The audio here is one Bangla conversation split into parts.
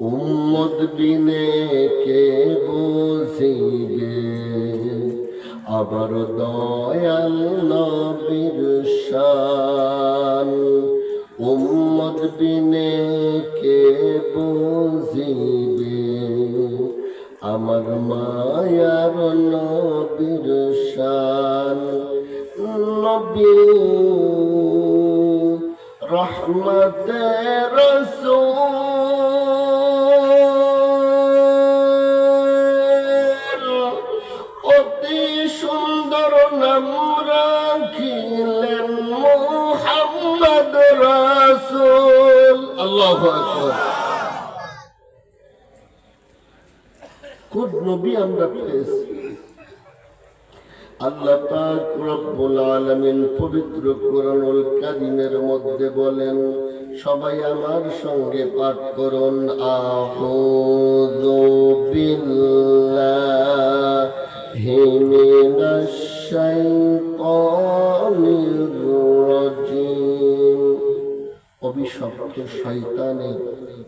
উম্মত বিনে কে বুঝিবে আবার দয়াল নবীর শান। উম্মত বিনে কে বুঝিবে আমার মায়ার নবীর শান। নবী রহমতে রাসূল অতি সুন্দর নাম রাখিলেন মুহাম্মদ রাসূল। আল্লাহু আকবার। কোন নবী আমরা পেয়েছি? আল্লাহ পাক রব্বুল আলামিন পবিত্র কোরআনুল কারীমের মধ্যে বলেন, সবাই আমার সঙ্গে পাঠ করুন, আউযু বিল্লাহি মিনাশ শাইতানির রাজীম। অভিশপ্ত শয়তানের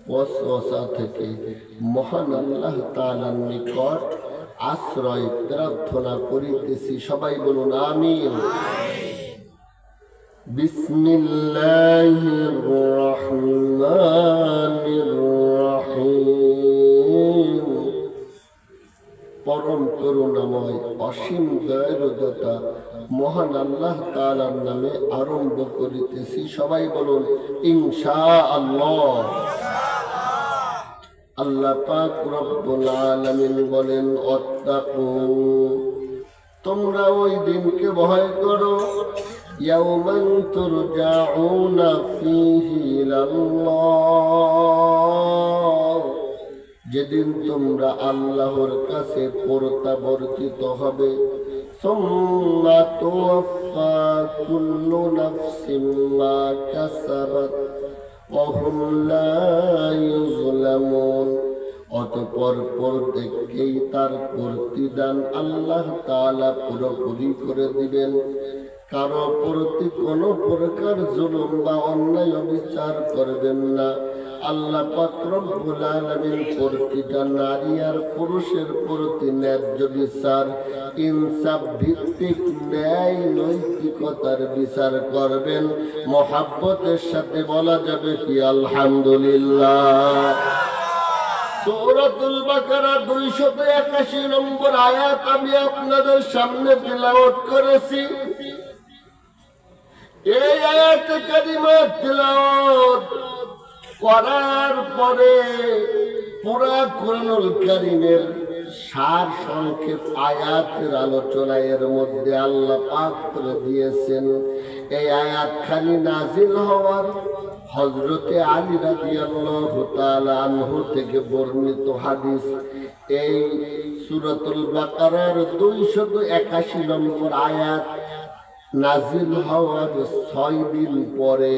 ওয়াসওয়াসা থেকে মহান আল্লাহ তাআলার নিকট আশ্রয় প্রার্থনা করিতেছি। সবাই বলুন আমিন। বিসমিল্লাহির রহমানির রহিম। পরম করুণাময় অসীম দয়ালুতা মহান আল্লাহ তাআলার নামে আরম্ভ করিতেছি। সবাই বলুন ইনশাআল্লাহ। আল্লাহ পাক রব্বুল আলামিন বলেন, অত্তাকু, তোমরা ওই দিনকে ভয় করো, ইয়াওমান তুরজাউনা ফীহি ইলাল্লাহ, যেদিন তোমরা আল্লাহর কাছে প্রত্যাবর্তিত হবে। সুম্মা তুওয়াফা কুল্লু নাফসিম মা কাসাবাত ওয়া হুম লা ইউযলামুন। অতঃপর প্রত্যেককেই তার প্রতিদান আল্লাহ তাআলা পুরোপুরি করে দিবেন। কারো প্রতি কোনো প্রকার জুলুম বা অন্যায় অবিচার করবেন না। আল্লাহ পাক রব্বুল আলামিন প্রতিটা নারী আর পুরুষের প্রতি ন্যায্য বিচার, ইনসাফ ভিত্তিক ন্যায় নৈতিকতার বিচার করবেন। মহাব্বতের সাথে বলা যাবে কি আলহামদুলিল্লাহ। সূরাতুল বাকারা 281 নম্বর আয়াত আমি আপনাদের সামনে তিলাওয়াত করেছি। এই আয়াত কারিমা তিলাওয়াত করার পরে পুরা কোরআনুল কারীমের সার সংক্ষেপ আয়াতের আলোচনা এর মধ্যে আল্লাহ পাক করে দিয়েছেন। এই আয়াত খালি নাজিল হওয়ার হযরতে আলী রাদিয়াল্লাহু তাআলা আনহু থেকে বর্ণিত হাদিস। এই সূরাতুল বাকারার 281 নম্বর আয়াত নাজিল হওয়ার 6 দিন পরে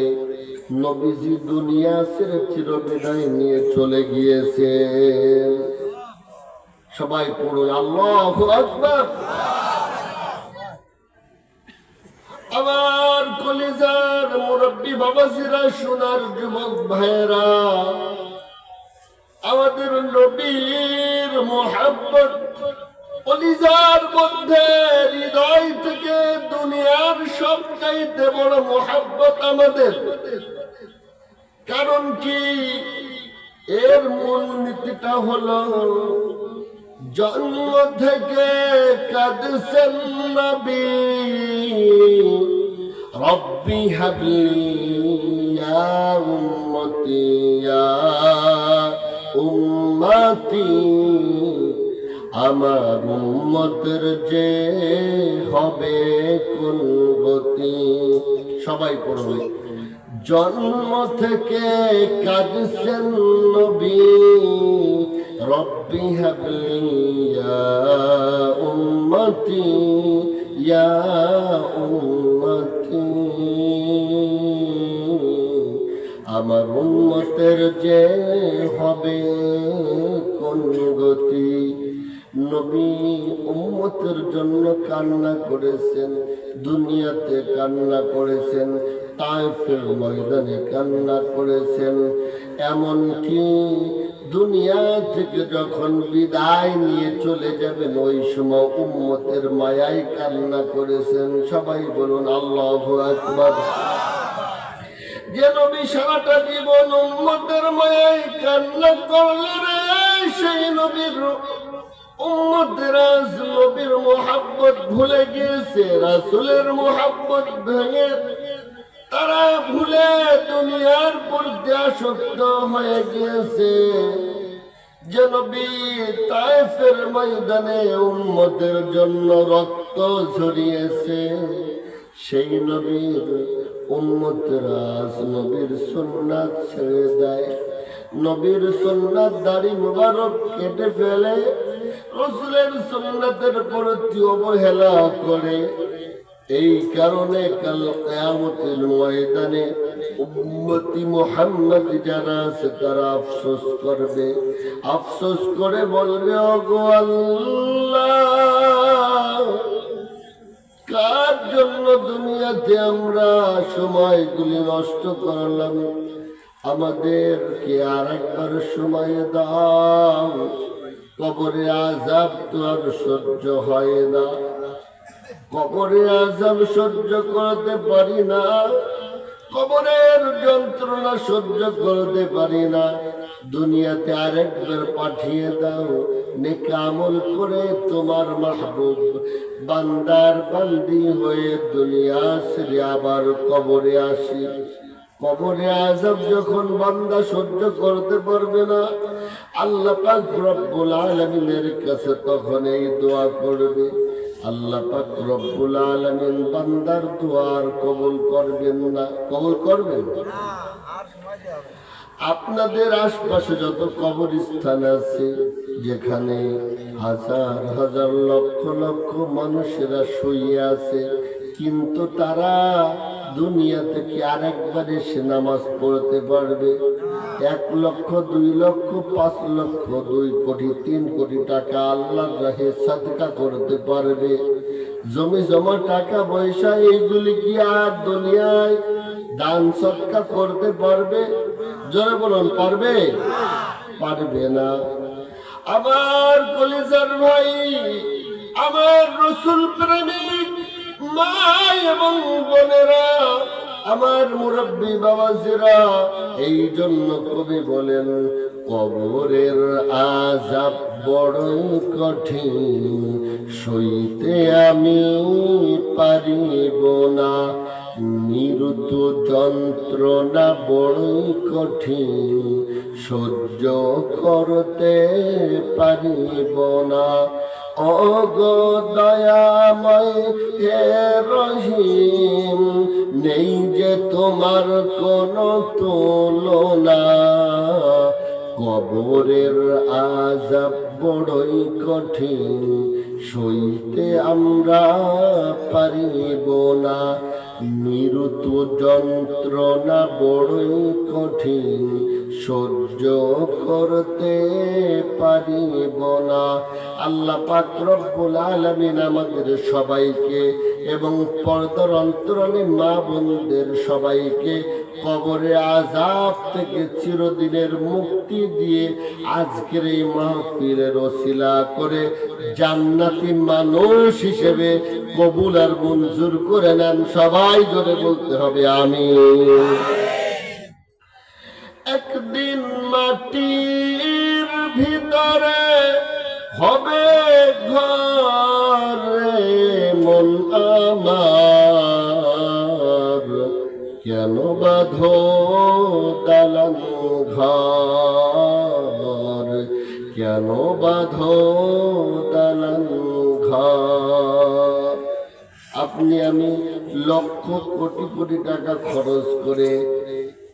নবীজি দুনিয়া ছেড়ে চিরবিদায় নিয়ে চলে গিয়েছেন। সবাই পড়ুন আল্লাহু আকবার। আমার কলিজার মুরব্বী বাবাজিরা, সোনার যুবক ভাইয়েরা, আমাদের নবীর মুহাব্বত কলিজার মধ্যে হৃদয় থেকে দুনিয়ার সবচাইতে বড় মুহাব্বত আমাদের। কারণ কি? এর মূল নীতিটা হলো জন্ম থেকে কাঁদছেন নবী, রব্বি হাবলি ইয়া উম্মতি ইয়া উম্মতি, আমার উম্মতের যে হবে কোন গতি। সবাই পড়বে। জন্ম থেকে কাঁদছেন নবী, রব্বি হাবলি ইয়া উম্মতি ইয়া উম্মতি, আমার উম্মতের যে হবে কোন গতি। নবী উম্মতের জন্য কান্না করেছেন, দুনিয়াতে কান্না করেছেন। তায়েফের ময়দানে কান্না করেছেন। এমনকি দুনিয়া থেকে যখন বিদায় নিয়ে চলে যাবেন ওই সময় উম্মতের মায়ায় কান্না করেছেন। সবাই বলুন আল্লাহু আকবার। যে নবী সারাটা জীবন উম্মতের মায়ায় কান্না করলেন, সেই নবীর উম্মতেরা নবীর মোহাব্বত ভুলে গিয়েছে, রাসূলের মোহাব্বত ভেঙে তারা ভুলে দুনিয়ার প্রতি আসক্ত হয়ে গিয়েছে। যে নবী তায়েফের ময়দানে উম্মতের জন্য রক্ত ঝরিয়েছে, সেই নবীর উম্মতেরা নবীর সুন্নাত ছেড়ে দেয়, নবীর সুন্নাত দাড়ি মুবারক কেটে ফেলে, রাসূলের সুন্নাতের প্রতি অবহেলা করে। এই কারণে কাল কিয়ামতের ময়দানে উম্মতি মুহাম্মদ যারা আছে তারা আফসোস করবে, আফসোস করে বলবে, ওগো আল্লাহ, কার জন্য দুনিয়াতে আমরা সময়গুলি নষ্ট করলাম, আমাদেরকে আরেকবার সময় দাও। কবরে আযাব তো আর সহ্য হয় না, কবরে আযাব সহ্য করতে পারি না, কবরের যন্ত্রণা সহ্য করতে পারি না, দুনিয়াতে আরেকবার পাঠিয়ে দাও, নেক আমল করে তোমার মাহবুব বান্দার বান্দি হয়ে দুনিয়া ছেড়ে আবার কবরে আসি। কবরে আযাব যখন বান্দা সহ্য করতে পারবে না, আল্লাহ পাক রব্বুল আলামিনের কাছে তখন এই দোয়া করবে। আল্লাহ পাক রব্বুল আলামিন বান্দার দোয়ার কবুল করবেন না। কবুল করবেন? আপনাদের আশপাশে যত কবরস্থান আছে, যেখানে হাজার হাজার লক্ষ লক্ষ মানুষেরা শুয়ে আছে, কিন্তু তারা দুনিয়া থেকে আরেকবার এসে নামাজ পড়তে পারবে, 1 লক্ষ 2 লক্ষ 5 লক্ষ 2 কোটি 3 কোটি টাকা আল্লাহর রাহে সাদকা করতে পারবে। জমি জমা টাকা পয়সা এইগুলি কি আর দুনিয়ায় দান সদকা করতে পারবে? জোরে বলুন, পারবে? পারবে না। আমার কলিজার ভাই, আমার রাসূল প্রেমিক মা এবং বোনেরা, আমার মুরব্বী বাবাজিরা, এই জন্য কবি বলেন, কবরের আযাব বড়ই কঠিন, সইতে আমি পারিব না, মৃত্যু যন্ত্রণা বড়ই কঠিন, সহ্য করতে পারিব না। ওগো দয়াময় হে রহিম, নেই যে তোমার কোনো তুলনা, কবরের আযাব বড়ই কঠিন, সইতে আমরা পারিব না, মৃত্যু যন্ত্রণা বড়ই কঠিন, সহ্য করতে পারিব না। আল্লাহ পাক রব্বুল আলামিন আমাদের সবাইকে এবং পর্দার অন্তরালে মা বোনদের সবাইকে কবরে আযাব থেকে চিরদিনের মুক্তি দিয়ে আজকের এই মাহফিলের ওসিলা করে জান্নাতি মানুষ হিসেবে কবুল আর মঞ্জুর করে নেন। সবাই জোরে বলতে হবে আমিন। একদিন মাটির ভিতরে হবে ঘর রে মন আমার, কেন বাঁধো দালান ঘর, কেন বাঁধো দালান ঘর। আপনি আমি লক্ষ কোটি কোটি টাকা খরচ করে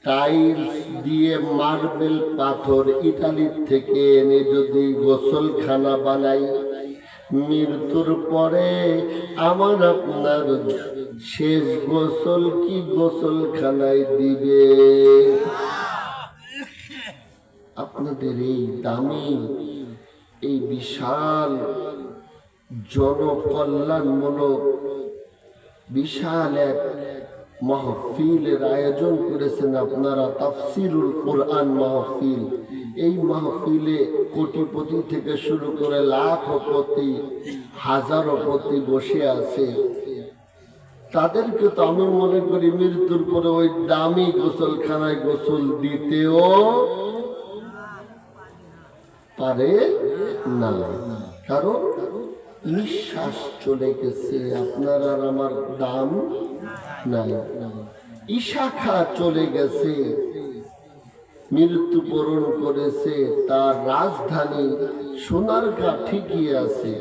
টাইলস দিয়ে মার্বেল পাথর ইতালির থেকে এনে যদি গোসলখানা বানাই, মৃত্যুর পরে আমার আপনার শেষ গোসল কি গোসলখানায় দিবে? আপনাদের এই দামি, এই বিশাল জনকল্যাণমূলক বিশাল এক মাহফিলের আয়োজন করেছেন আপনারা, তাফসিরুল কোরআন মাহফিল। এই মাহফিলে কোটিপতি থেকে শুরু করে লাখপতি, হাজারোপতি বসে আছে। তাদেরকে তো আমি মনে করি মৃত্যুর পরে ওই দামি গোসলখানায় গোসল দিতেও পারে না, কারণ নিঃশ্বাস চলে গেছে, আপনার আর আমার দাম নাই। ইশাখা চলে গেছে, মৃত্যুবরণ করেছে, তার রাজধানী সোনারগাঁ ঠিকই আছে,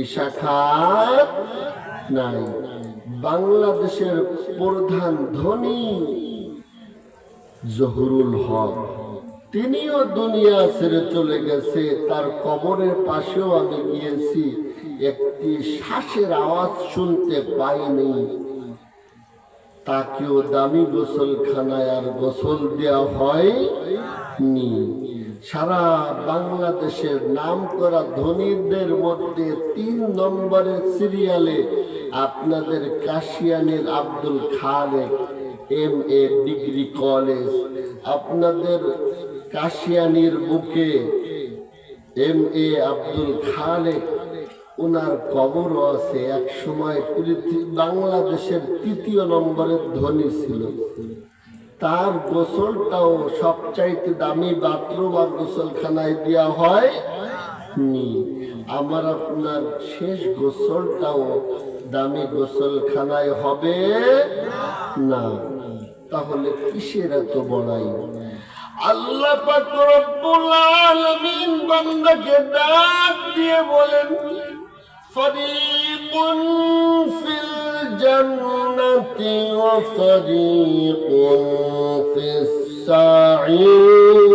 ইশাখা নাই। বাংলাদেশের প্রধান ধনী জহুরুল হক, তিনিও দুনিয়া ছেড়ে চলে গেছে। তার কবরের পাশেও আমি গিয়েছি, একটি শ্বাসের আওয়াজ শুনতে পাইনি। তাকেও দামি গোসলখানায় আর গোসল দেওয়া হয়নি। সারা বাংলাদেশের নাম করা ধনীদের মধ্যে 3 নম্বরের সিরিয়ালে আপনাদের কাশিয়ানীর Abdul Khalek, MA degree college, আপনাদের কাশিয়ানীর বুকে MA আব্দুল খালেক, ওনার কবরও আছে। এক সময় বাংলাদেশের 3য় নম্বরের ধনী ছিল। তার গোসলটাও সবচাইতে দামি বাথরুম আর গোসলখানায় দেওয়া হয় নি। আমার আপনার শেষ গোসলটাও দামি গোসলখানায় হবে না, তাহলে কিসের এত বড়াই? আল্লাহ পাক রব্বুল আলামিন বান্দাকে ডাক দিয়ে বলেন, ফরিকুন ফিল জান্নাতি ওয়া ফরিকুন ফিস সাঈর।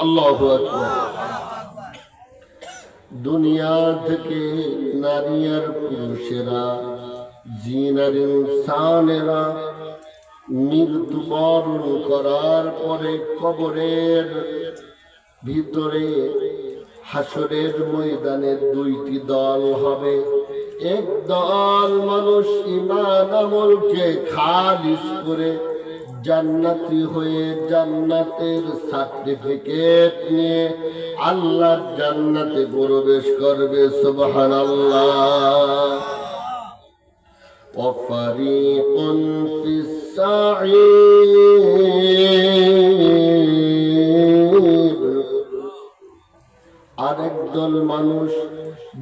আল্লাহু আকবার। দুনিয়া থেকে নারী আর পুরুষেরা, জিন আর ইনসানেরা মৃত্যুবরণ করার পরে কবরের ভিতরে হাসরের ময়দানে 2টি দল হবে। এক দল মানুষ ঈমান আমলকে খালিস করে জান্নাতি হয়ে জান্নাতের সার্টিফিকেট নিয়ে আল্লাহর জান্নাতে প্রবেশ করবে। সুবহানাল্লাহ। وفريق في السعير। আরেক দল মানুষ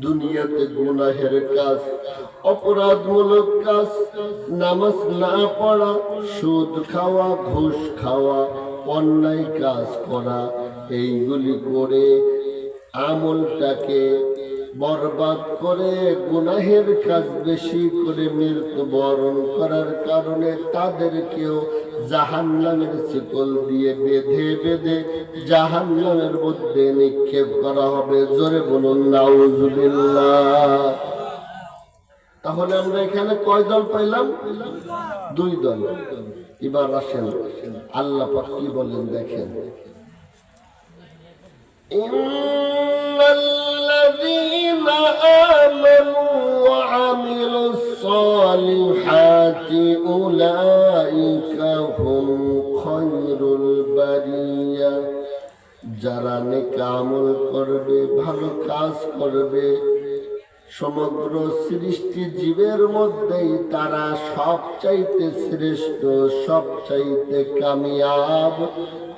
দুনিয়াতে গুনাহের কাজ, অপরাধমূলক কাজ, নামাজ না পড়া, সুদ খাওয়া, ঘুষ খাওয়া, অন্যায় কাজ করা, এইগুলি করে আমলটাকে বরবাদ করে গুনাহের কাজ বেশি করে মৃত্যুবরণ করার কারণে তাদেরকেও জাহান্নামের শিকল দিয়ে বেঁধে বেঁধে জাহান্নামের মধ্যে নিক্ষেপ করা হবে। জোরে বলুন নাউজুবিল্লাহ। তাহলে আমরা এখানে কয় দল পাইলাম? 2 দল। এবার আসেন আল্লাহ পাক কি বলেন দেখেন। الذين آمنوا وعملوا الصالحات أولئك هم خير البرية। যারা নেক আমল করবে, ভালো কাজ করবে, সমগ্র সৃষ্টি জীবের মধ্যেই তারা সবচাইতে শ্রেষ্ঠ, সবচাইতে কামিয়াব,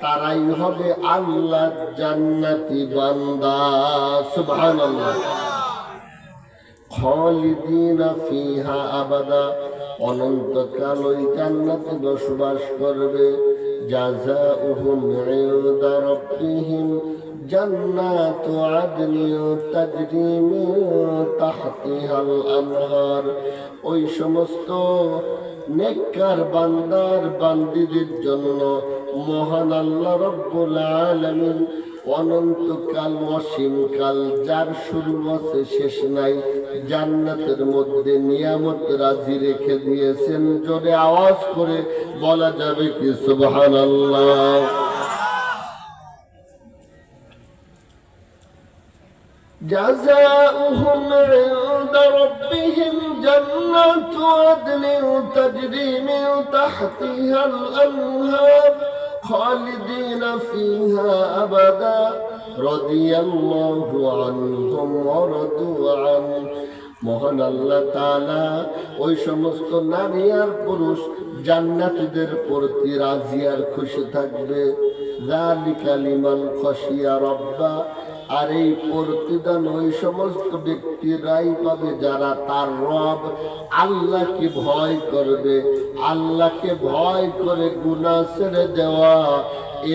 তারাই হবে আল্লাহর জান্নাতি বান্দা। সুবহানাল্লাহ। খালিদিনা ফিহা আবাদা, অনন্তকাল ওই জান্নাতে বসবাস করবে। জাযাউহুম ইনদা রাব্বিহিম জান্নাতু আদনিন তাজরি মিন তাহতিহাল আনহার। ওই সমস্ত নেককার বান্দার বান্দীদের জন্য মহান আল্লাহ রব্বুল আলামিন অনন্তকাল, অসীমকাল, যার শুরু আছে শেষ নাই, জান্নাতের মধ্যে নিয়ামত রাজি রেখে দিয়েছেন। জোরে আওয়াজ করে বলা যাবে কি সুবহানাল্লাহ। জাযাউহুম ইনদা রাব্বিহিম جنات عدن تجري من تحتها الأنهار خالدين فيها أبدا رضي الله عنهم ورضوا عنه। মহান আল্লাহ তাআলা ওই সমস্ত নারী আর পুরুষ জান্নাতীদের প্রতি রাজি আর খুশি থাকবে। যালিকা লিমান খাশিয়া রাব্বা, আর এই প্রতিদান ওই সমস্ত ব্যক্তিরাই পাবে যারা তার রব আল্লাহকে ভয় করবে। আল্লাহকে ভয় করে গুনাহ ছেড়ে দেওয়া,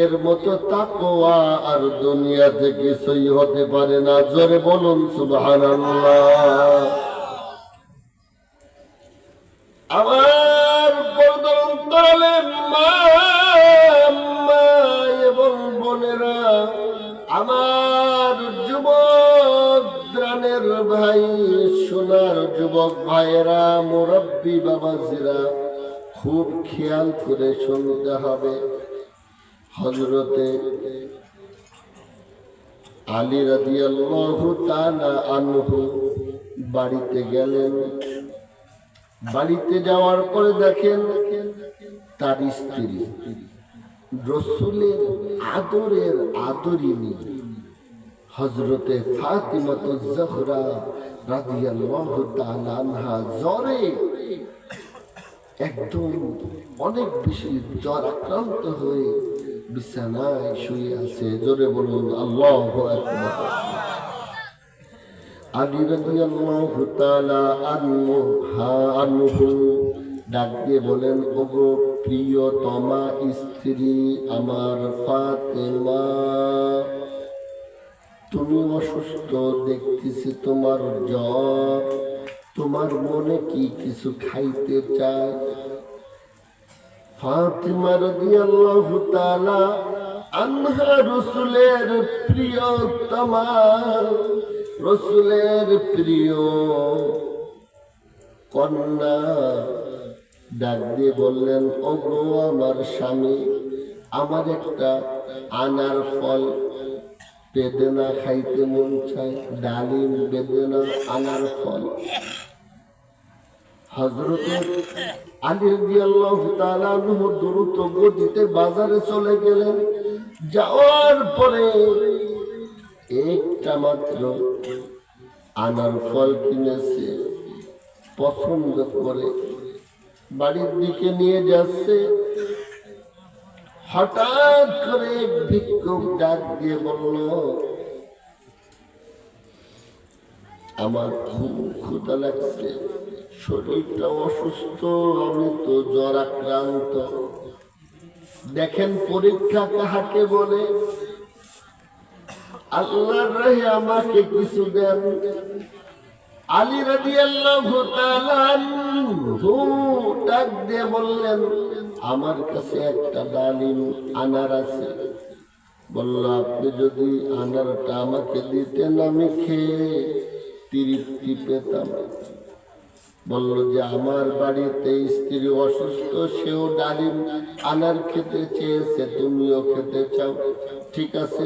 এর মতো তাকওয়া আর দুনিয়াতে কিছুই হতে পারে না। জোরে বলুন সুবহানাল্লাহ। আমার বদরন্তলে মা এবং বোনেরা, আমার যুবক দ্রানের ভাই, সোনার যুবক ভাইয়েরা, মুরব্বী বাবাজিরা, খুব খেয়াল করে শুনতে হবে। হযরতে আলী রাদিয়াল্লাহু তাআলা আনহু বাড়িতে গেলেন। বাড়িতে যাওয়ার পরে দেখেন তার স্ত্রী রাসূলের আদরের আদরিনী হযরতে ফাতিমাতুজ জহরা রাদিয়াল্লাহু তাআলা আনহা জ্বরে একদম অনেক বেশি জ্বর আক্রান্ত হয়ে বিছানায় শুয়ে আছে। জোরে বলুন আল্লাহু আকবার। আলী রাদিয়াল্লাহু তাআলা আনহু ডাক দিয়ে বলেন, ওগো প্রিয়তমা স্ত্রী আমার ফাতেমা, তুমি অসুস্থ দেখতেছি, তোমার জ্বর, তোমার মনে কি কিছু খাইতে চায়? ফাতিমা রাদিয়াল্লাহু তাআলা আনহা রাসূলের প্রিয়তমা, রাসূলের প্রিয় কন্যা, ডাক দিয়ে বললেন, ওগো আমার স্বামী, আমার একটা আনার ফল বেদেনা খাইতে মন চায়, ডালিম, বেদেনা, আনার ফল। হযরতে আলী রাদিয়াল্লাহু তাআলা আনহু দ্রুত গতিতে বাজারে চলে গেলেন। যাওয়ার পরে একটা মাত্র আনার ফল কিনেছে, পছন্দ করে বাড়ির দিকে নিয়ে যাচ্ছে। হঠাৎ করে এক ভিক্ষুক ডাক দিয়ে বলল, আমার খুব ক্ষুধা লাগছে, শরীরটা অসুস্থ, আমি তো জ্বর আক্রান্ত। দেখেন পরীক্ষা কাহাকে বলে? আল্লাহর রাহে আমাকে কিছু দেন। আলী রাদিয়াল্লাহু তাআলা আনহু ডাক দিয়ে বললেন, আমার কাছে একটা ডালিম আনার আছে। বলল, আপনি যদি আনারটা আমাকে দিতেন আমি খেয়ে তৃপ্তি পেতাম। বলল যে আমার বাড়িতে স্ত্রী অসুস্থ, সেও ডালিম আনার খেতে চেয়েছে, তুমিও খেতে চাও, ঠিক আছে,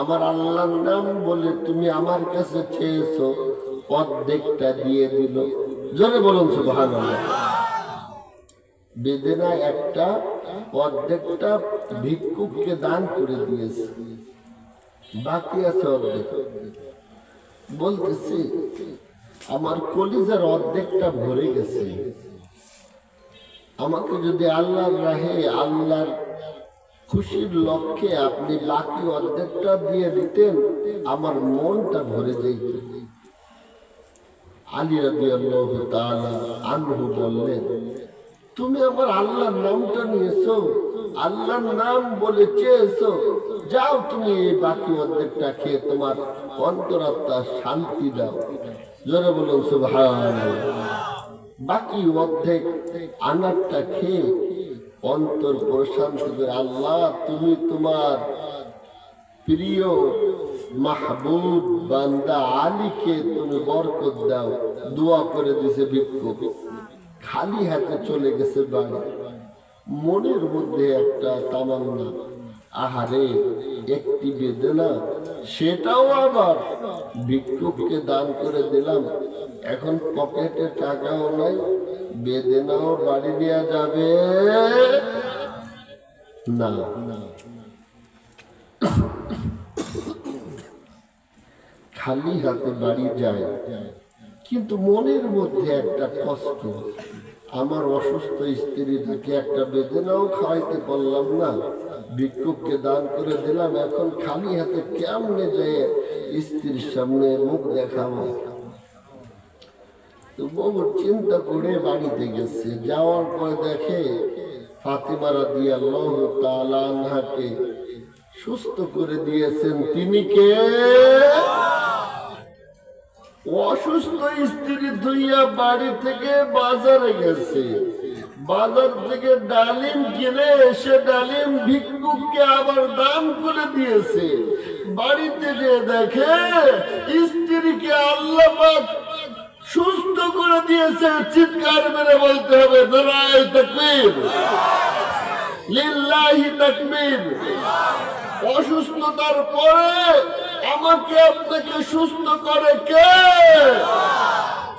আমার আল্লাহর নাম বলে তুমি আমার কাছে চেয়েছো, অর্ধেকটা দিয়ে দিল। জোরে বলুন সুবহানাল্লাহ। বেদেনা একটা, অর্ধেকটা ভিক্ষুককে দান করে দিয়েছে, বাকি আছে অর্ধেক। বলতেছি আমার কলিজার অর্ধেকটা ভরে গেছে। আমাকে যদি আল্লাহর রাহে, আল্লাহর খুশির লক্ষ্যে আপনি বাকি অর্ধেকটা দিয়ে দিতেন, আমার মনটা ভরে যেত। আলী রাদিয়াল্লাহু তাআলা আনহু বললেন, তুমি আমার আল্লাহর নামটা নিয়েছো, আল্লাহর নাম বলে চেয়েছো, যাও তুমি এই বাকি অর্ধেকটা খেয়ে তোমার অন্তরাত্মা শান্তি দাও। জোরে বলুন সুবহানাল্লাহ। বাকি অর্ধেক আনারটা খেয়ে অন্তর প্রশান্তি করে, আল্লাহ তুমি তোমার প্রিয় মাহবুব বান্দা আলীকে তুমি বরকত দাও, দোয়া করে দিছে ভিক্ষুক। খালি হাতে চলে গেছে বাড়ি, মনের মধ্যে একটা তামান্না, আহারে একটি বেদনা, সেটাও আবার ভিক্ষুককে দান করে দিলাম, এখন পকেটে টাকাও নাই, বেদনাও বাড়ি দেওয়া যাবে না। খালি হাতে বাড়ি যায়, কিন্তু মনের মধ্যে একটা কষ্ট, আমার অসুস্থ স্ত্রী তাকে একটা বেদনাও খাওয়াইতে পারলাম না, ভিক্ষুককে দান করে দিলাম, এখন খালি হাতে কেমনে যায় স্ত্রীর সামনে মুখ দেখাবো। তো বহু চিন্তা করে বাড়িতে গেছে, যাওয়ার পরে দেখে ফাতিমা রাদিয়াল্লাহু তাআলা আনহাকে সুস্থ করে দিয়েছেন। তিনি কে? অসুস্থ স্ত্রী ধুইয়া বাড়ি থেকে বাজারে গেছে, বাজার থেকে ডালিম কিনে এসে ডালিম ভিক্ষুককে আবার দান করে দিয়েছে। বাড়িতে যে দেখে স্ত্রীকে আল্লাহ পাক সুস্থ করে দিয়েছে, চিৎকার মেরে বলতে হবে নারায়ে তাকবীর, লিল্লাহি তাকবীর। অসুস্থতার পরে আমাকে আপনাকে সুস্থ করে কে?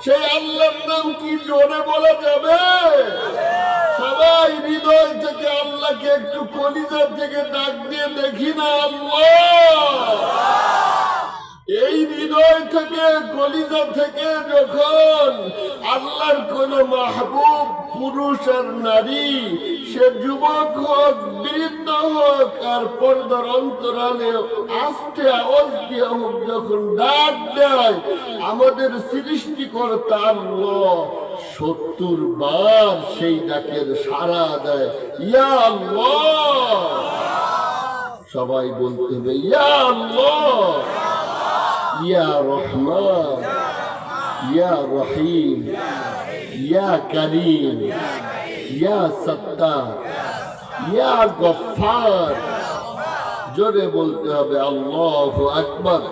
সেই আল্লাহর নাম কি জোরে বলা যাবে? সবাই হৃদয় থেকে আল্লাহকে একটু কলিজার থেকে ডাক দিয়ে দেখি না, আল্লাহ। এই হৃদয় থেকে কলিজা থেকে যখন আল্লাহর কোন মাহবুব পুরুষ আর নারী, সে যুবক হোক বৃদ্ধ হোক আর পর্দার অন্তরালে আস্তে আওয়াজ দিয়ে হোক যখন ডাক দেয়, আমাদের সৃষ্টিকর্তা আল্লাহ ৭০ বার সেই ডাকের সাড়া দেয়, ইয়া আল্লাহ। সবাই বলতে হবে ইয়া আল্লাহ, ইয়া রহমান, ইয়া রহিম, ইয়া করিম, ইয়া সত্তার, ইয়া গফফার। জোরে বলতে হবে আল্লাহু আকবার।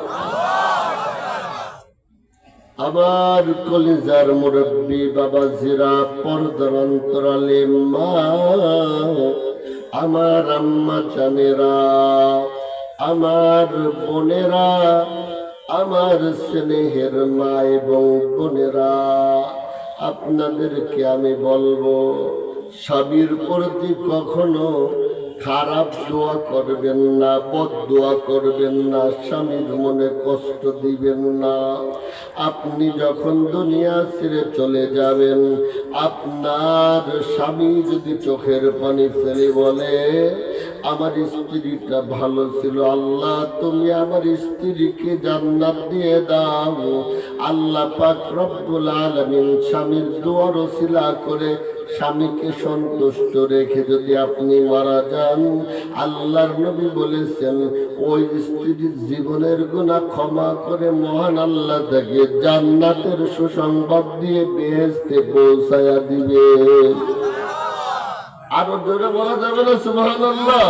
আমার কলিজার মুরব্বী বাবাজিরা, পর্দার অন্তরালে মা, আমার আম্মা জানেরা, আমার বোনেরা, আমার স্নেহের মা এবং বোনেরা, আপনাদেরকে আমি বলবো, স্বামীর প্রতি কখনো খারাপ দোয়া করবেন না, বদদোয়া করবেন না, স্বামীর মনে কষ্ট দিবেন না। আপনি যখন দুনিয়া ছেড়ে চলে যাবেন, আপনার স্বামী যদি চোখের পানি ফেলে বলে, আমার স্ত্রীটা ভালো ছিল, আল্লাহ তুমি আমার স্ত্রীকে জান্নাত দিয়ে দাও। আল্লাহ পাক রব্বুল আলামিন স্বামীর দোয়ার ওসিলা করে স্বামীকে সন্তুষ্ট রেখে যদি আপনি মারা যান, আল্লাহর নবী বলেছেন ওই স্ত্রীর জীবনের গুনাহ ক্ষমা করে মহান আল্লাহ তাকে জান্নাতের সুসংবাদ দিয়ে বেহেশতে পৌঁছায়া দিবে। আরো জোরে বলা যাবে না সুবহানাল্লাহ?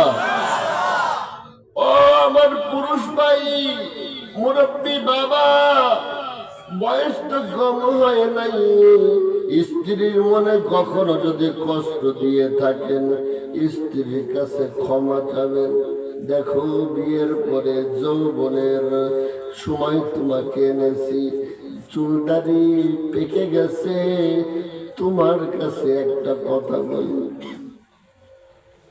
ও আমার পুরুষ ভাই, মুরব্বী বাবা, বয়স তো কম হয় নাই, স্ত্রীর মনে কখনো যদি কষ্ট দিয়ে থাকেন, স্ত্রীর কাছে ক্ষমা চাবেন। দেখো, বিয়ের পরে যৌবনের সময় তোমাকে এনেছি, চুলদারি পেকে গেছে, তোমার কাছে একটা কথা বলি।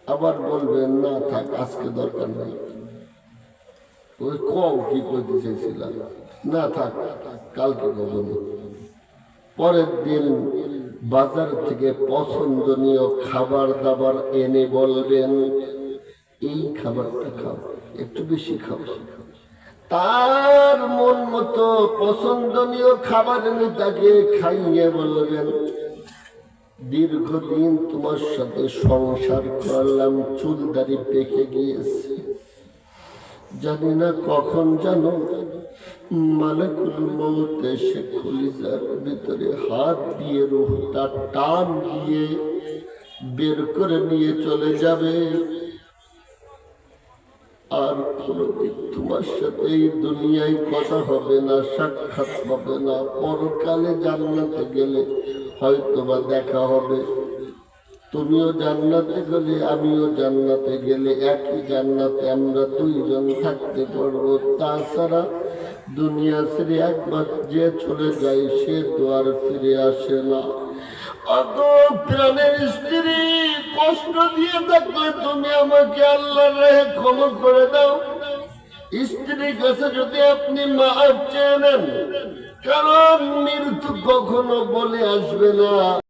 আবার বলবেন না থাক, আজকে দরকার নাই, ওই কম কি করতে চাইছিলাম, না থাক কালকে বলবো। পরের দিন বাজার থেকে পছন্দনীয় খাবার দাবার এনে বলবেন এই খাবারটা খাও, একটু বেশি খাও। তার মন মতো পছন্দনীয় খাবার এনে তাকে খাইয়ে বলবেন দীর্ঘদিন তোমার সাথে সংসার করলাম, চুলদারি পেকে গিয়েছে, জানি না কখন জানো মালাকুল মউত এসে কলিজার ভিতরে হাত দিয়ে রূহটা টান দিয়ে বের করে নিয়ে চলে যাবে। আর কোনদিন তোমার সাথে এই দুনিয়ায় কথা হবে না, সাক্ষাৎ হবে না। পরকালে জান্নাতে গেলে হয়তোবা দেখা হবে, তুমিও জান্নাতে গেলে আমিও জান্নাতে গেলে একই জান্নাতে আমরা দুইজন থাকতে পারবো। তাছাড়া দুনিয়া ছেড়ে একবার যে চলে যায় সে তো আর ফিরে আসে না। অত প্রাণের স্ত্রী কষ্ট দিয়ে থাকলে তুমি আমাকে আল্লাহর রাহে ক্ষমা করে দাও। স্ত্রীর কাছে যদি আপনি মাফ চেয়ে নেন, কারণ মৃত্যু কখনো বলে আসবে না